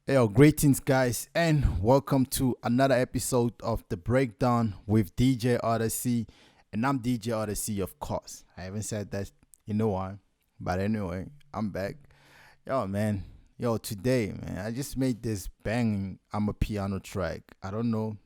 Yo, greetings, guys, and welcome to another episode of The Breakdown with DJ Odyccy. And I'm DJ Odyccy, of course. I haven't said that in a while, but anyway, I'm back. Yo, man. Yo, today, man, I just made this banging Amapiano track. I don't know,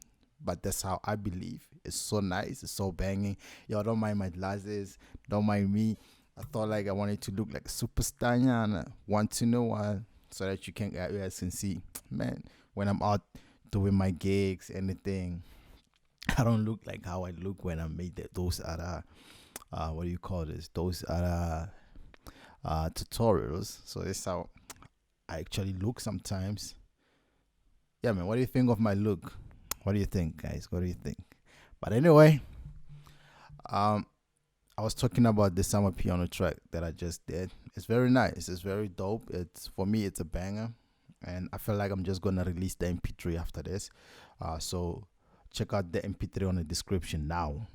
but that's how I believe. It's so nice, it's so banging. Yo, don't mind my glasses, don't mind me. I thought like I wanted to look like a superstar and once in a while so that you guys can see, man, when I'm out doing my gigs, anything, I don't look like how I look when I made those other, what do you call this? Those other tutorials. So that's how I actually look sometimes. Yeah, man, what do you think of my look? What do you think, guys? What do you think? But anyway, um, I was talking about the summer piano track that I just did. It's very nice. It's very dope. It's for me. It's a banger, and I feel like I'm just gonna release the MP3 after this. So check out the MP3 on the description now.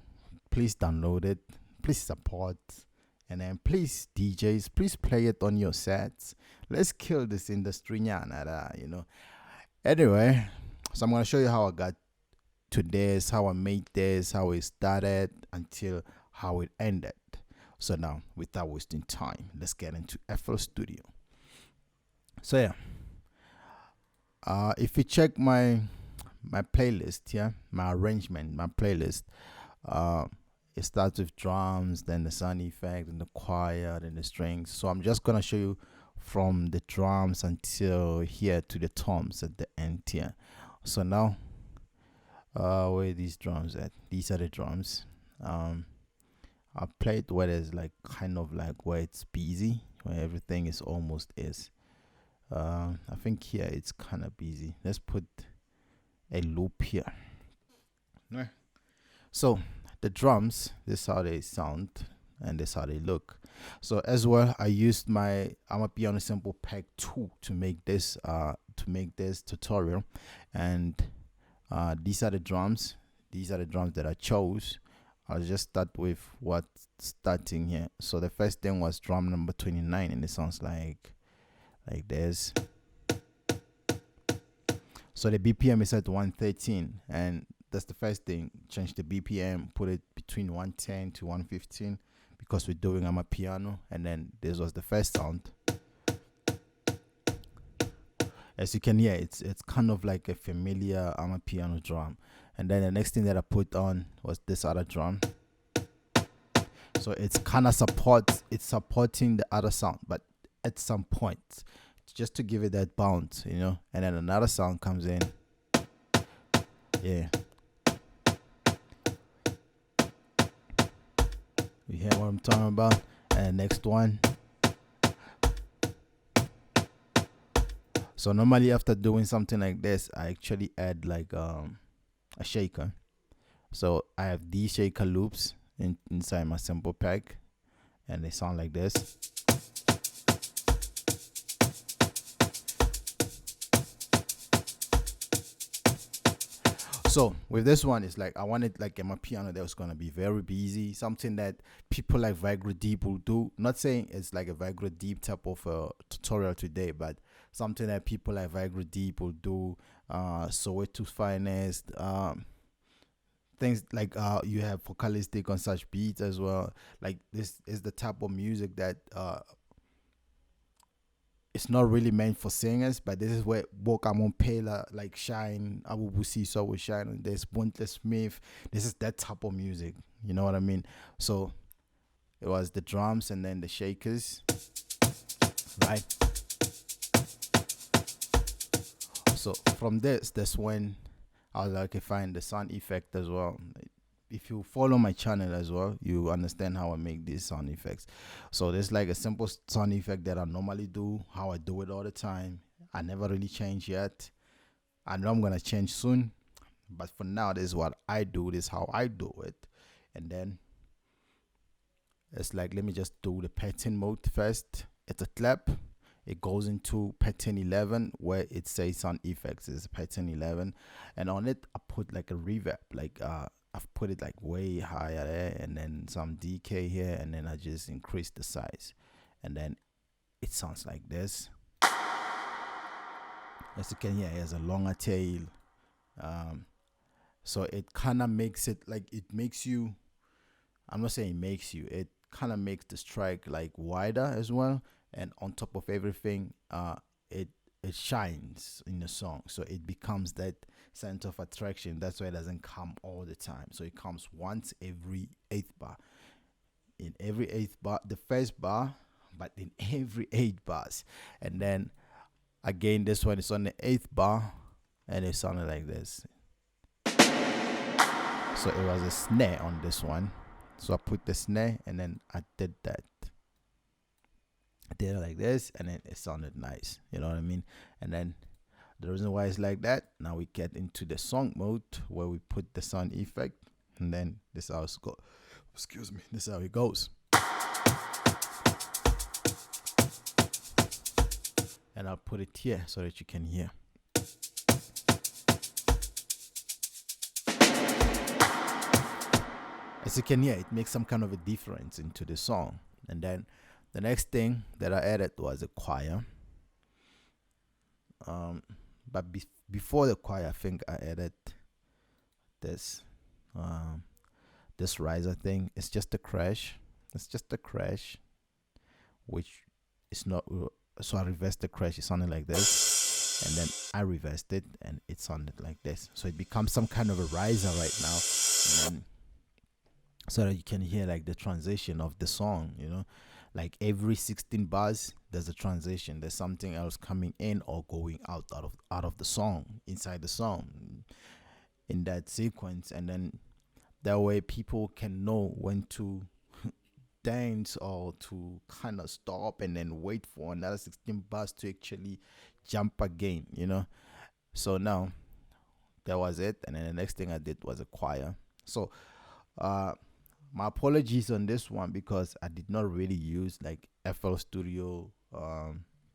Please download it. Please support, and then please DJs, please play it on your sets. Let's kill this industry, yeah. Anyway, so I'm gonna show you how I got to this, how I made this, how it started until how it ended. So now, without wasting time, let's get into FL Studio. So yeah, if you check my playlist, yeah, my arrangement, my playlist, uh, it starts with drums, then the sound effect, then the choir, then the strings. So I'm just gonna show you from the drums until here to the toms at the end here. So now, where are these drums at? These are the drums. Um, I played where there's like kind of like where it's busy, where everything is almost is. I think here it's kind of busy. Let's put a loop here. Yeah. So the drums, this is how they sound and this is how they look. So as well, I used my Amapiano Sample Pack 2 to make this tutorial, and these are the drums. These are the drums that I chose. I'll just start with what's starting here. So the first thing was drum number 29, and it sounds like this. So the BPM is at 113, and that's the first thing. Change the BPM, put it between 110 to 115 because we're doing Amapiano. And then this was the first sound. As you can hear, it's kind of like a familiar Amapiano drum. And then the next thing that I put on was this other drum. So it's kind of supporting the other sound, but at some point, just to give it that bounce, And then another sound comes in. Yeah. You hear what I'm talking about? And the next one. So normally after doing something like this, I actually add like a shaker. So I have these shaker loops inside my sample pack, and they sound like this. So with this one, it's like I wanted like a piano that was gonna be very busy, something that people like Vigro Deep will do. Not saying it's like a Vigro Deep type of tutorial today, but something that people like Vigro Deep will do. Soweto Finest, things like you have Focalistic on such beats as well. Like this is the type of music that it's not really meant for singers, but this is where Kamo Mphela like shine, Abu Busiso will shine, and there's Bontle Smith. This is that type of music, you know what I mean? So it was the drums and then the shakers, right? So from that's when I was like, okay, fine, the sound effect as well. If you follow my channel as well, you understand how I make these sound effects. So there's like a simple sound effect that I normally do, how I do it all the time. I never really change yet. I know I'm gonna change soon, but for now, this is what I do. This is how I do it. And then it's like, let me just do the pattern mode first. It's a clap. It goes into pattern 11 where it says sound effects is pattern 11, and on it I put like a reverb, like I've put it like way higher there, and then some decay here, and then I just increase the size, and then it sounds like this. As you can hear, it has a longer tail. So it kind of makes it like it makes you. I'm not saying it makes you. It kind of makes the strike like wider as well, and on top of everything, it it shines in the song, so it becomes that center of attraction. That's why it doesn't come all the time. So it comes once every eighth bar. In every eighth bar, the first bar, but in every 8 bars, and then again, this one is on the eighth bar, and it sounded like this. So it was a snare on this one. So I put the snare and then I did that. I did it like this and then it sounded nice. You know what I mean? And then the reason why it's like that, now we get into the song mode where we put the sound effect, and then this is how it's go. Excuse me. This is how it goes. And I'll put it here so that you can hear. As you can hear, it makes some kind of a difference into the song. And then the next thing that I added was a choir. But before the choir, I think I added this this riser thing. It's just a crash. It's just a crash, which is not. So I reversed the crash. It sounded like this, and then I reversed it, and it sounded like this. So it becomes some kind of a riser right now, and then, so that you can hear like the transition of the song, you know, like every 16 bars there's a transition, there's something else coming in or going out of the song, inside the song, in that sequence. And then that way people can know when to dance or to kind of stop and then wait for another 16 bars to actually jump again, you know. So now that was it, and then the next thing I did was a choir. So my apologies on this one, because I did not really use like FL Studio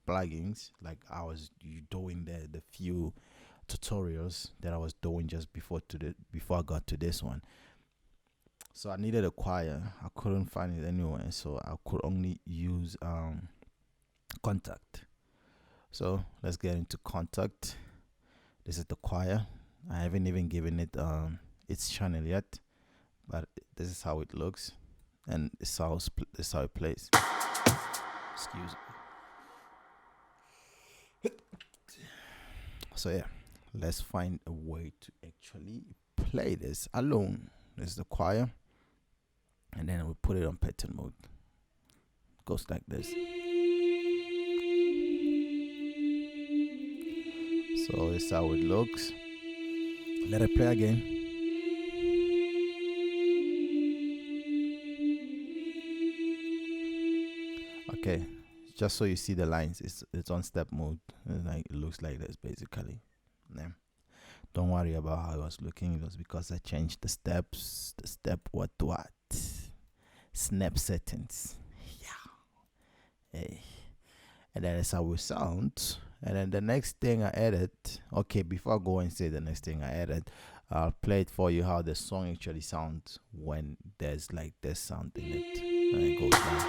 plugins like I was doing the few tutorials that I was doing just before I got to this one. So I needed a choir. I couldn't find it anywhere, so I could only use Contact. So let's get into Contact. This is the choir. I haven't even given it its channel yet, but this is how it looks, and this is how it plays. Excuse me. So yeah, let's find a way to actually play this alone. This is the choir, and then we put it on pattern mode. It goes like this. So this is how it looks. Let it play again. Okay, just so you see the lines, it's on step mode. Like, it looks like this basically. Yeah. Don't worry about how it was looking. It was because I changed the steps. The step what snap settings. Yeah. Hey. And then that's how we sound. And then the next thing I added. Okay, before I go and say the next thing I added, I'll play it for you how the song actually sounds when there's like this sound in it. And it goes down.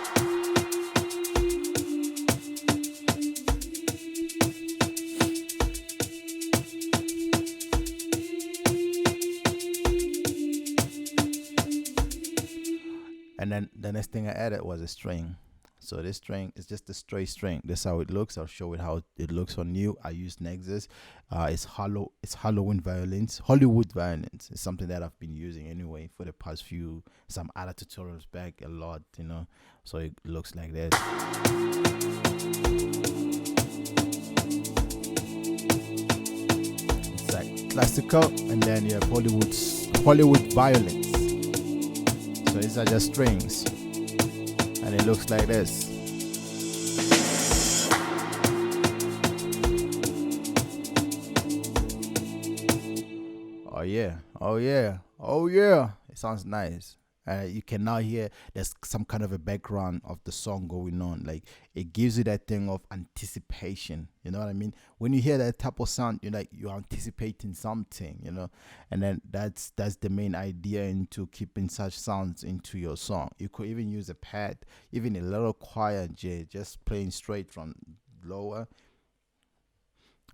And then the next thing I added was a string. So this string is just a straight string. This is how it looks. I'll show it how it looks on you. I use Nexus. It's Hollywood violins. It's something that I've been using anyway for the past some other tutorials back a lot, you know. So it looks like this. It's like classical, and then you have Hollywood violins. So these are just strings, and it looks like this. Oh yeah, oh yeah, oh yeah. It sounds nice. You can now hear there's some kind of a background of the song going on. Like, it gives you that thing of anticipation. You know what I mean? When you hear that type of sound, you're anticipating something, you know. And then that's the main idea into keeping such sounds into your song. You could even use a pad, even a little choir, just playing straight from lower.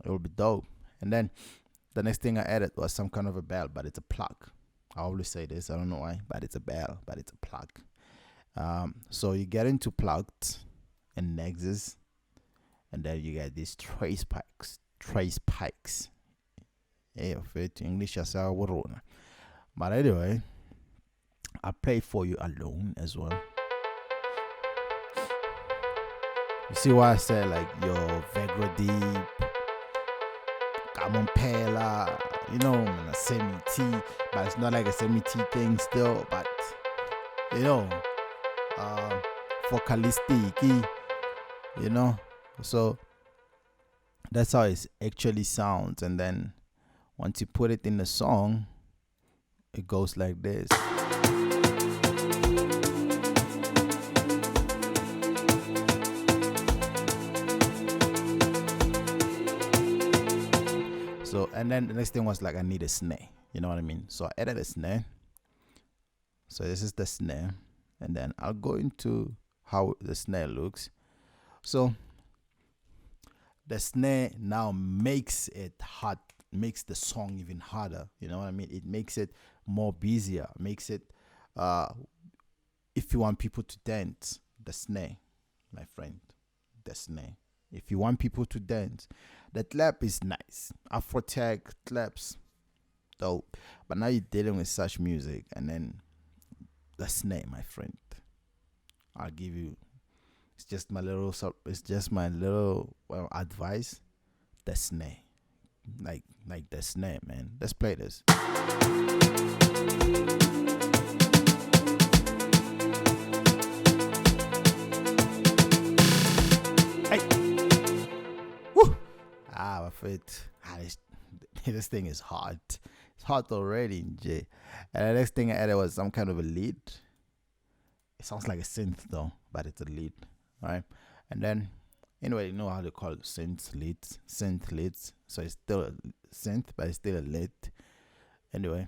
It will be dope. And then the next thing I added was some kind of a bell, but it's a plug. I always say this, I don't know why, but it's a bell, but it's a plug. So you get into plugged and nexus, and then you get these trace pikes. Yeah, fit English as I would. But anyway, I play for you alone as well. You see why I said like your Vigro deep, Kamo Mphela, you know, a semi-T, but it's not like a semi-T thing still, but you know, Focalistic, you know, so that's how it actually sounds. And then once you put it in the song, it goes like this. So, and then the next thing was like, I need a snare, you know what I mean? So I added a snare. So this is the snare, and then I'll go into how the snare looks. So the snare now makes it hard, makes the song even harder, you know what I mean? It makes it more busier, makes it if you want people to dance, the snare, my friend, the snare. If you want people to dance, the clap is nice. Afro-tech claps, dope. But now you're dealing with such music, and then the snare, my friend. I'll give you. It's just my little. Advice. The snare, like the snare, man. Let's play this. This thing is hot. It's hot already, J. And the next thing I added was some kind of a lead. It sounds like a synth though, but it's a lead, right? And then, anyway, you know how they call it synth leads. So it's still a synth, but it's still a lead. Anyway,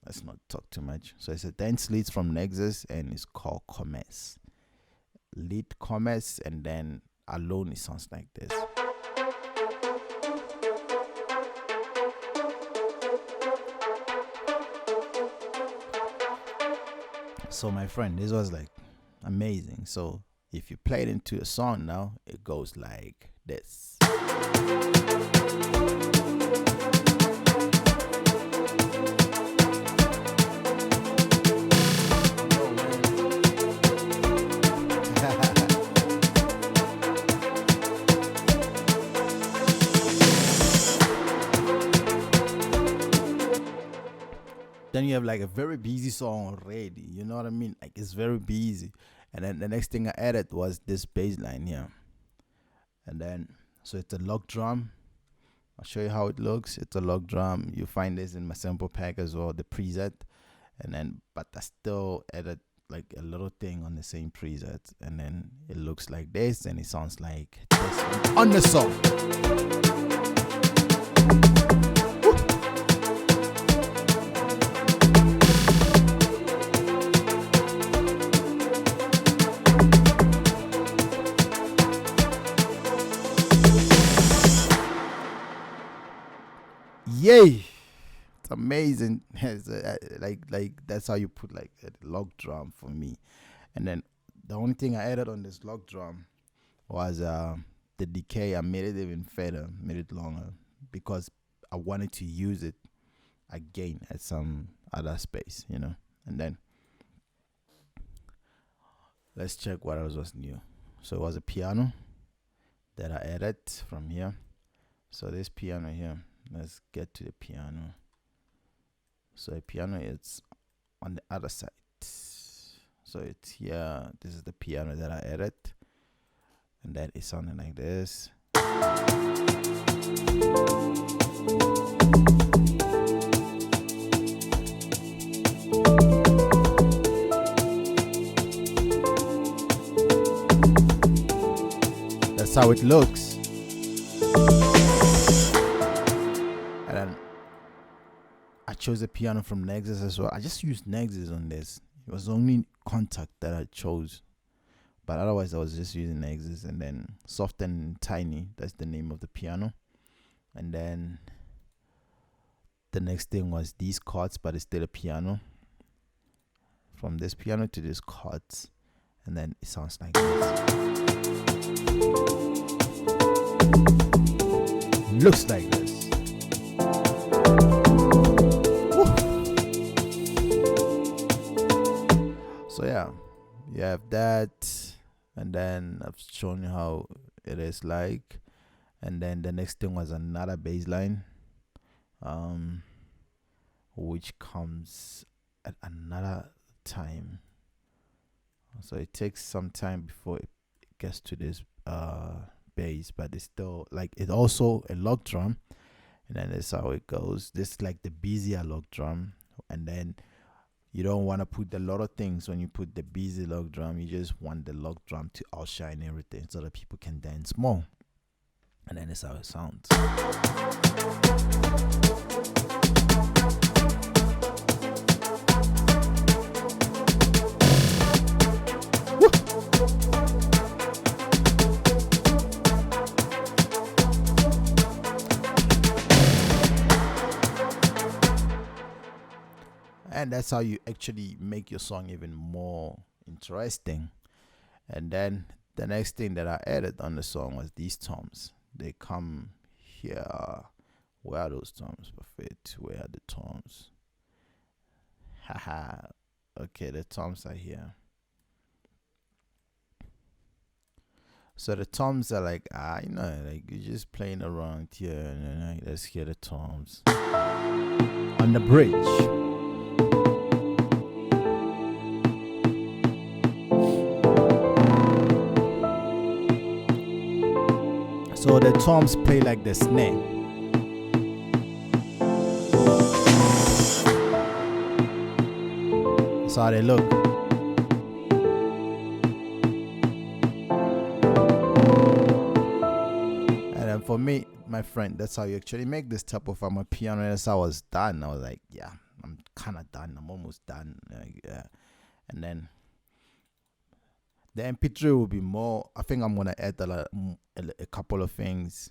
let's not talk too much. So it's a dance leads from Nexus, and it's called Commerce. Lead Commerce, and then alone it sounds like this. So my friend, this was like amazing. So if you play it into a song now, it goes like this. Then you have like a very busy song already, you know what I mean? Like it's very busy. And then the next thing I added was this bass line here. And then, so it's a log drum. I'll show you how it looks. It's a log drum. You find this in my sample pack as well, the preset. And then, but I still added like a little thing on the same preset. And then it looks like this, and it sounds like this on the song. Yay, it's amazing. It's, like that's how you put like a log drum for me. And then the only thing I added on this log drum was the decay. I made it even fatter, made it longer, because I wanted to use it again at some other space, you know. And then let's check what else was new. So it was a piano that I added from here. So this piano here, let's get to the piano. So the piano is on the other side. So it's here. This is the piano that I added, and that is sounding like this. That's how it looks. And then I chose a piano from Nexus as well. I just used Nexus on this. It was the only contact that I chose, but otherwise I was just using Nexus. And then Soft and Tiny, that's the name of the piano. and then the next thing was these chords, but it's still a piano. From this piano to these chords, and then it sounds like this. Looks like this. Woo. So yeah, you have that, and then I've shown you how it is like, and then the next thing was another bass line, which comes at another time. So it takes some time before it gets to this bass, but it's still like, it's also a log drum, and then that's how it goes. This is like the busier log drum, and then you don't want to put a lot of things when you put the busy log drum. You just want the log drum to outshine everything so that people can dance more, and then that's how it sounds. And that's how you actually make your song even more interesting. And then the next thing that I added on the song was these toms. They come here. Where are those toms? Perfect. Where are the toms? Haha. Okay, the toms are here. So the toms are like, like you're just playing around here, and let's hear the toms on the bridge. So the toms play like the snare. That's how they look. And then for me, my friend, that's how you actually make this type of Amapiano. That's how I was done. I was like, yeah, I'm kind of done. I'm almost done. And then the MP3 will be more. I think I'm gonna add a couple of things,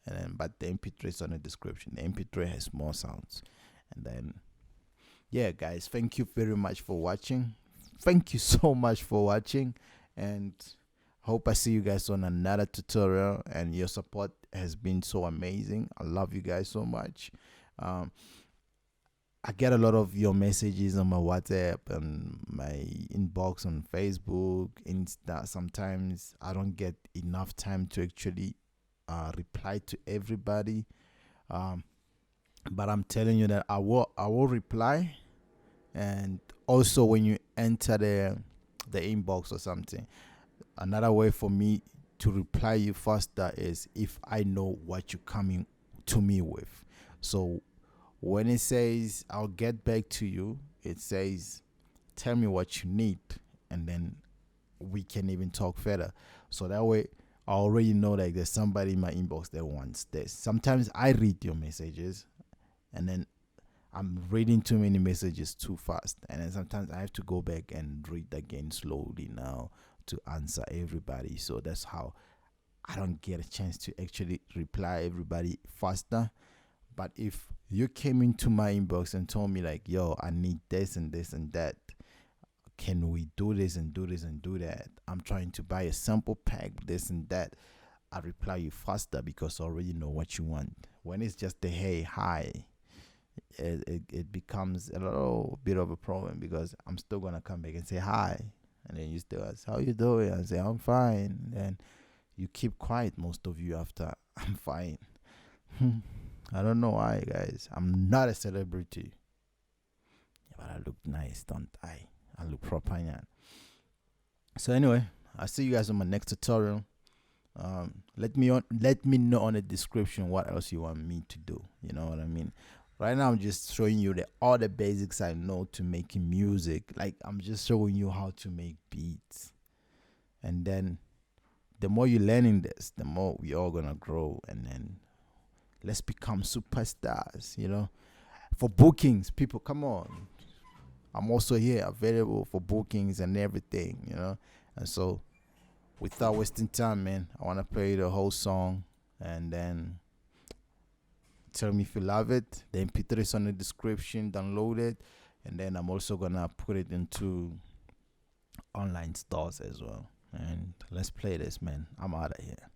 and then, but the MP3 is on the description. The MP3 has more sounds, and then yeah, guys, thank you very much for watching. Thank you so much for watching, and hope I see you guys on another tutorial. And your support has been so amazing. I love you guys so much. I get a lot of your messages on my WhatsApp and my inbox on Facebook, Insta. Sometimes I don't get enough time to actually reply to everybody. But I'm telling you that I will reply. And also when you enter the inbox or something, another way for me to reply you faster is if I know what you're coming to me with. So when it says I'll get back to you, it says tell me what you need, and then we can even talk further. So that way I already know like there's somebody in my inbox that wants this. Sometimes I read your messages and then I'm reading too many messages too fast, and then sometimes I have to go back and read again slowly now to answer everybody. So that's how I don't get a chance to actually reply everybody faster. But if you came into my inbox and told me like, yo, I need this and this and that, can we do this and do this and do that? I'm trying to buy a sample pack, this and that. I reply you faster because I already know what you want. When it's just the hey, hi, it becomes a little bit of a problem, because I'm still going to come back and say hi. And then you still ask, how you doing? I say, I'm fine. And you keep quiet, most of you, after I'm fine. I don't know why, guys. I'm not a celebrity. But I look nice, don't I? I look proper, yeah. So anyway, I'll see you guys on my next tutorial. Let me know on the description what else you want me to do. You know what I mean? Right now I'm just showing you all the basics I know to making music. Like, I'm just showing you how to make beats. And then the more you're learning this, the more we all gonna grow, and then let's become superstars, you know. For bookings, people, come on. I'm also here available for bookings and everything, you know. And so without wasting time, man, I want to play the whole song, and then tell me if you love it. The MP3 is on the description. Download it, and then I'm also gonna put it into online stores as well. And let's play this, man. I'm out of here.